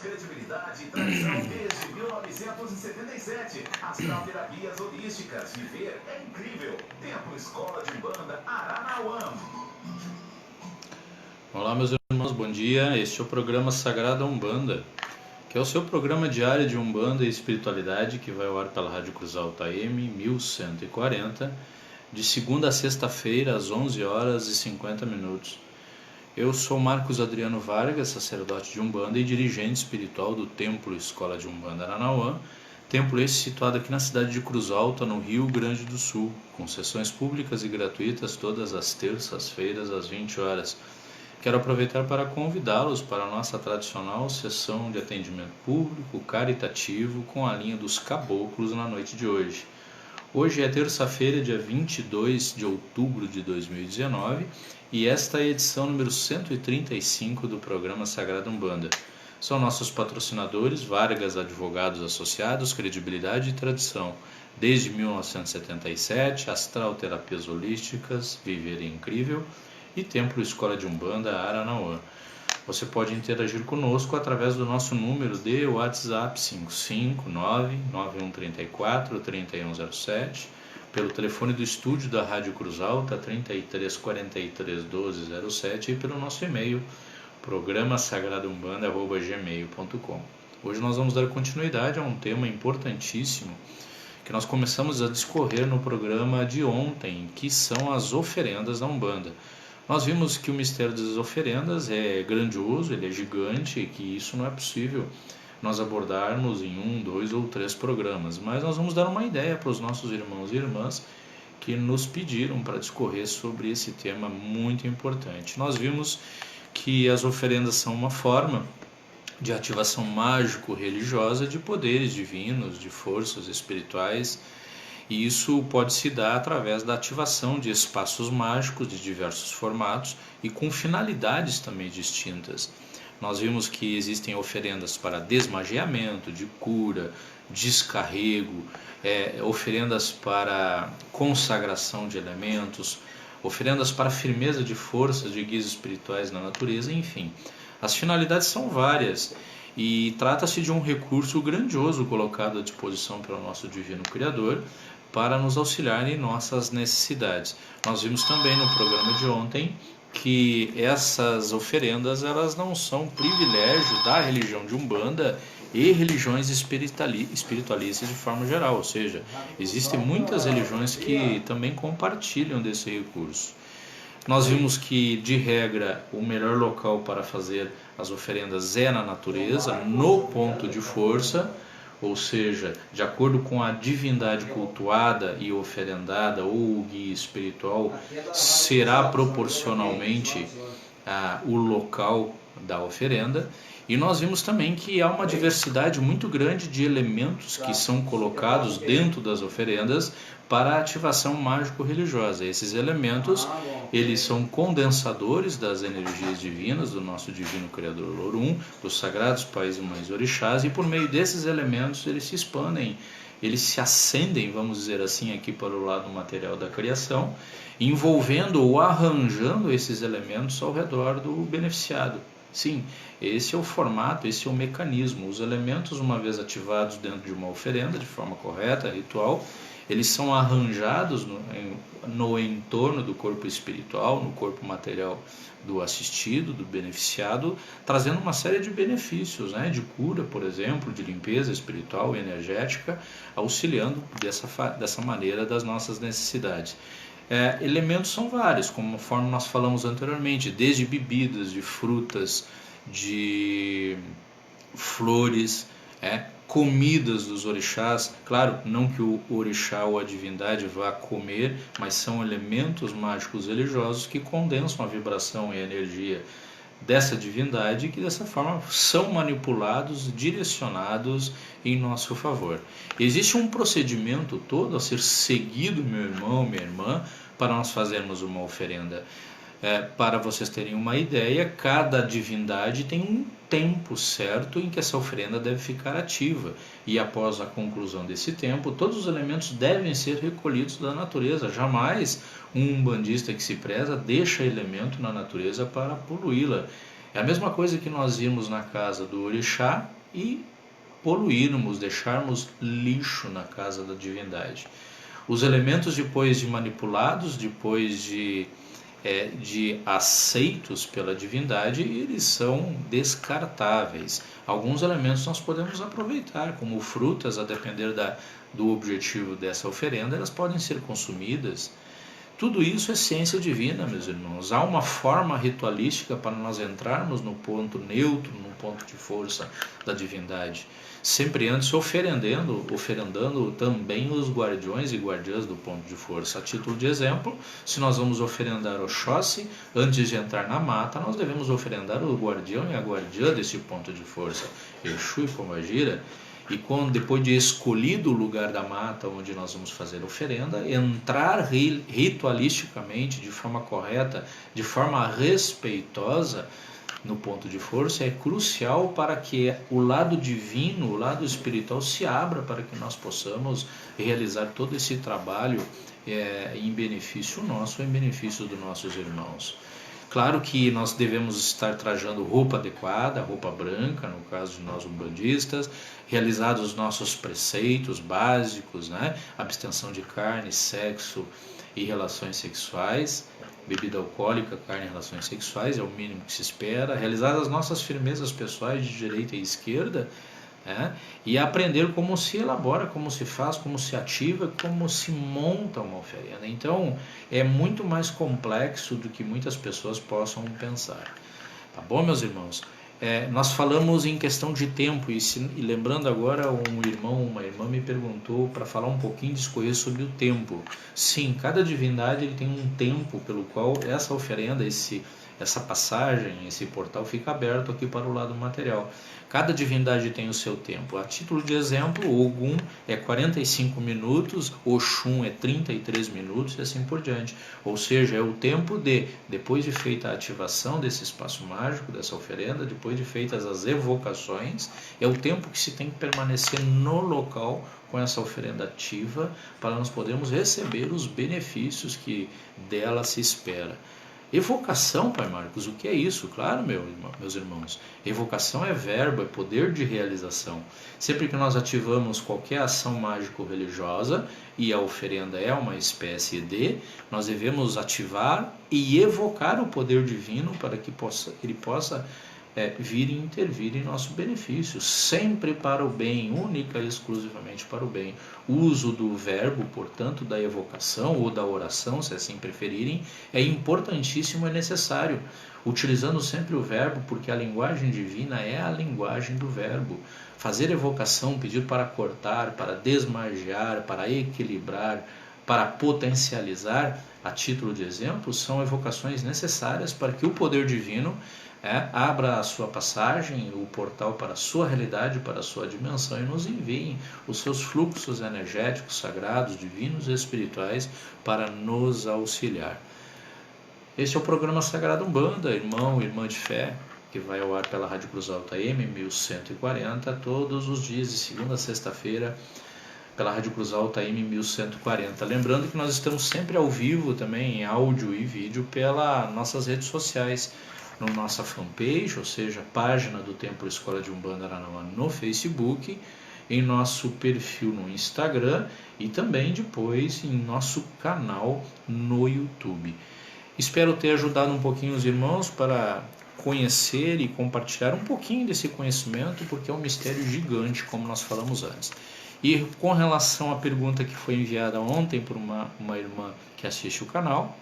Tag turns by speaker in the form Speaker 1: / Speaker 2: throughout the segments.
Speaker 1: credibilidade e tradição desde 1977. Astral Terapias Holísticas. Viver é incrível. Templo Escola de Umbanda, Aranauã.
Speaker 2: Olá, meus irmãos, bom dia. Este é o programa Sagrada Umbanda, que é o seu programa diário de Umbanda e Espiritualidade, que vai ao ar pela Rádio Cruz Alta AM 1140, de segunda a sexta-feira, às 11 horas e 50 minutos. Eu sou Marcos Adriano Vargas, sacerdote de Umbanda e dirigente espiritual do Templo Escola de Umbanda Aranauã, templo esse situado aqui na cidade de Cruz Alta, no Rio Grande do Sul, com sessões públicas e gratuitas todas as terças-feiras, às 20 horas. Quero aproveitar para convidá-los para a nossa tradicional sessão de atendimento público caritativo com a linha dos caboclos na noite de hoje. Hoje é terça-feira, dia 22 de outubro de 2019, e esta é a edição número 135 do programa Sagrada Umbanda. São nossos patrocinadores Vargas Advogados Associados, Credibilidade e Tradição. Desde 1977, Astral Terapias Holísticas, Viver é Incrível, e Templo Escola de Umbanda, Aranauã. Você pode interagir conosco através do nosso número de WhatsApp 559-9134-3107, pelo telefone do estúdio da Rádio Cruz Alta 3343-1207 e pelo nosso e-mail programasagradaUmbanda@gmail.com. Hoje nós vamos dar continuidade a um tema importantíssimo que nós começamos a discorrer no programa de ontem, que são as oferendas da Umbanda. Nós vimos que o mistério das oferendas é grandioso, ele é gigante, e que isso não é possível nós abordarmos em 1, 2 ou 3 programas, mas nós vamos dar uma ideia para os nossos irmãos e irmãs que nos pediram para discorrer sobre esse tema muito importante. Nós vimos que as oferendas são uma forma de ativação mágico-religiosa de poderes divinos, de forças espirituais, e isso pode se dar através da ativação de espaços mágicos de diversos formatos e com finalidades também distintas. Nós vimos que existem oferendas para desmagiamento, de cura, descarrego, oferendas para consagração de elementos, oferendas para firmeza de forças de guias espirituais na natureza, enfim. As finalidades são várias e trata-se de um recurso grandioso colocado à disposição pelo nosso Divino Criador para nos auxiliar em nossas necessidades. Nós vimos também no programa de ontem que essas oferendas elas não são privilégio da religião de Umbanda e religiões espiritualistas de forma geral, ou seja, existem muitas religiões que também compartilham desse recurso. Nós vimos que, de regra, o melhor local para fazer as oferendas é na natureza, no ponto de força, ou seja, de acordo com a divindade cultuada e oferendada ou o guia espiritual, será proporcionalmente o local da oferenda. E nós vimos também que há uma diversidade muito grande de elementos que são colocados dentro das oferendas para a ativação mágico-religiosa. Esses elementos, eles são condensadores das energias divinas do nosso Divino Criador Lorum, dos sagrados pais e mães orixás, e por meio desses elementos eles se expandem, eles se acendem, vamos dizer assim, aqui para o lado material da criação, envolvendo ou arranjando esses elementos ao redor do beneficiado. Sim, esse é o formato, esse é o mecanismo. Os elementos, uma vez ativados dentro de uma oferenda, de forma correta, ritual, eles são arranjados no entorno do corpo espiritual, no corpo material do assistido, do beneficiado, trazendo uma série de benefícios, de cura, por exemplo, de limpeza espiritual e energética, auxiliando dessa maneira das nossas necessidades. Elementos são vários, conforme nós falamos anteriormente, desde bebidas, de frutas, de flores, comidas dos orixás. Claro, não que o orixá ou a divindade vá comer, mas são elementos mágicos religiosos que condensam a vibração e a energia dessa divindade e que dessa forma são manipulados, direcionados em nosso favor. Existe um procedimento todo a ser seguido, meu irmão, minha irmã, para nós fazermos uma oferenda. Para vocês terem uma ideia, cada divindade tem um tempo certo em que essa oferenda deve ficar ativa, e após a conclusão desse tempo, todos os elementos devem ser recolhidos da natureza. Jamais um umbandista que se preza deixa elemento na natureza para poluí-la. É a mesma coisa que nós irmos na casa do orixá e poluirmos, deixarmos lixo na casa da divindade. Os elementos, depois de manipulados, depois de aceitos pela divindade, eles são descartáveis. Alguns elementos nós podemos aproveitar, como frutas, a depender do objetivo dessa oferenda, elas podem ser consumidas. Tudo isso é ciência divina, meus irmãos. Há uma forma ritualística para nós entrarmos no ponto neutro, no ponto de força da divindade. Sempre antes oferendando também os guardiões e guardiãs do ponto de força. A título de exemplo, se nós vamos oferendar Oxóssi, antes de entrar na mata, nós devemos oferendar o guardião e a guardiã desse ponto de força, Exu e Pombagira. E depois de escolhido o lugar da mata onde nós vamos fazer a oferenda, entrar ritualisticamente, de forma correta, de forma respeitosa no ponto de força, é crucial para que o lado divino, o lado espiritual se abra para que nós possamos realizar todo esse trabalho em benefício nosso, em benefício dos nossos irmãos. Claro que nós devemos estar trajando roupa adequada, roupa branca, no caso de nós umbandistas, realizados os nossos preceitos básicos, né? Abstenção de carne, sexo e relações sexuais, bebida alcoólica, carne e relações sexuais, é o mínimo que se espera, realizadas as nossas firmezas pessoais de direita e esquerda, e aprender como se elabora, como se faz, como se ativa, como se monta uma oferenda. Então, é muito mais complexo do que muitas pessoas possam pensar. Tá bom, meus irmãos? Nós falamos em questão de tempo, e lembrando agora, um irmão, uma irmã me perguntou para falar um pouquinho, discorrer sobre o tempo. Sim, cada divindade ele tem um tempo pelo qual essa oferenda, essa passagem, esse portal fica aberto aqui para o lado material. Cada divindade tem o seu tempo. A título de exemplo, Ogum é 45 minutos, Oxum é 33 minutos e assim por diante. Ou seja, é o tempo depois de feita a ativação desse espaço mágico, dessa oferenda, depois de feitas as evocações, é o tempo que se tem que permanecer no local com essa oferenda ativa para nós podermos receber os benefícios que dela se espera. Evocação, Pai Marcos, o que é isso? Claro, meus irmãos, evocação é verbo, é poder de realização. Sempre que nós ativamos qualquer ação mágico-religiosa, e a oferenda é uma espécie nós devemos ativar e evocar o poder divino para que ele possa vir e intervir em nosso benefício, sempre para o bem, única e exclusivamente para o bem. O uso do verbo, portanto, da evocação ou da oração, se assim preferirem, é importantíssimo e necessário, utilizando sempre o verbo, porque a linguagem divina é a linguagem do verbo. Fazer evocação, pedir para cortar, para desmagiar, para equilibrar, para potencializar, a título de exemplo, são evocações necessárias para que o poder divino abra a sua passagem, o portal para a sua realidade, para a sua dimensão e nos enviem os seus fluxos energéticos, sagrados, divinos e espirituais para nos auxiliar. Este é o programa Sagrado Umbanda, irmão e irmã de fé, que vai ao ar pela Rádio Cruz Alta AM 1140, todos os dias de segunda a sexta-feira, pela Rádio Cruz Alta AM 1140. Lembrando que nós estamos sempre ao vivo também, em áudio e vídeo, pelas nossas redes sociais, na nossa fanpage, ou seja, página do Templo Escola de Umbanda Aranaua no Facebook, em nosso perfil no Instagram e também depois em nosso canal no YouTube. Espero ter ajudado um pouquinho os irmãos para conhecer e compartilhar um pouquinho desse conhecimento, porque é um mistério gigante, como nós falamos antes. E com relação à pergunta que foi enviada ontem por uma irmã que assiste o canal,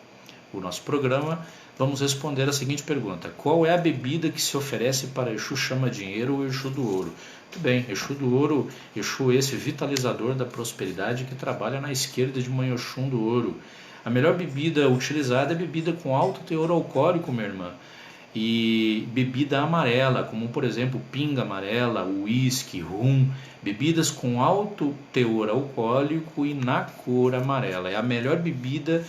Speaker 2: o nosso programa, vamos responder a seguinte pergunta: qual é a bebida que se oferece para Exu Chama Dinheiro ou Exu do Ouro? Muito bem, Exu do Ouro, Exu esse vitalizador da prosperidade que trabalha na esquerda de Mãe Oxum do Ouro. A melhor bebida utilizada é bebida com alto teor alcoólico, minha irmã. E bebida amarela, como por exemplo pinga amarela, uísque, rum, bebidas com alto teor alcoólico e na cor amarela. É a melhor bebida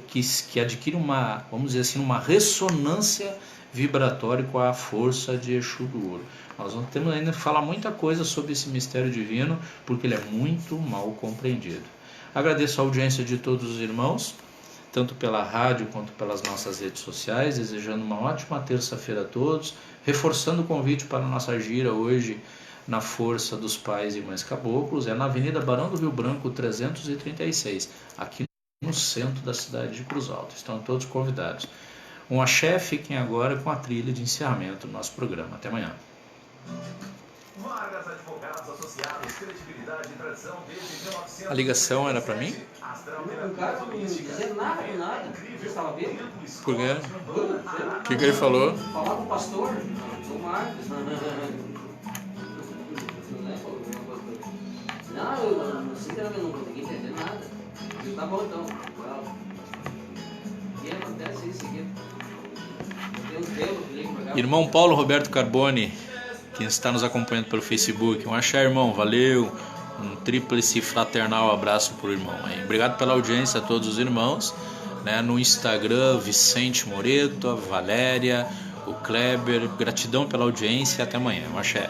Speaker 2: que adquire uma, vamos dizer assim, uma ressonância vibratória com a força de Exu do Ouro. Nós não temos ainda que falar muita coisa sobre esse mistério divino, porque ele é muito mal compreendido. Agradeço a audiência de todos os irmãos. tanto pela rádio quanto pelas nossas redes sociais, desejando uma ótima terça-feira a todos, reforçando o convite para a nossa gira hoje na Força dos Pais e Mães Caboclos, é na Avenida Barão do Rio Branco 336, aqui no centro da cidade de Cruz Alta. Estão todos convidados. Um axé, fiquem agora com a trilha de encerramento do nosso programa. Até amanhã.
Speaker 1: Vargas Advogados Associados, credibilidade e tradição desde 1900.
Speaker 2: A ligação era para mim?
Speaker 3: O cara não dizia nada com nada. Você estava vendo?
Speaker 2: Por quê? O que ele falou?
Speaker 3: Falar com o pastor, o Marcos. Não, eu sinceramente não consegui entender nada. Eu tá bom então. E acontece isso aqui. Tem um pelo que liga pra cá.
Speaker 2: Irmão Paulo Roberto Carboni, que está nos acompanhando pelo Facebook. Um axé, irmão, valeu. Um tríplice fraternal abraço pro irmão aí. Obrigado pela audiência a todos os irmãos, né? No Instagram, Vicente Moreto, a Valéria, o Kleber. Gratidão pela audiência e até amanhã. Um axé.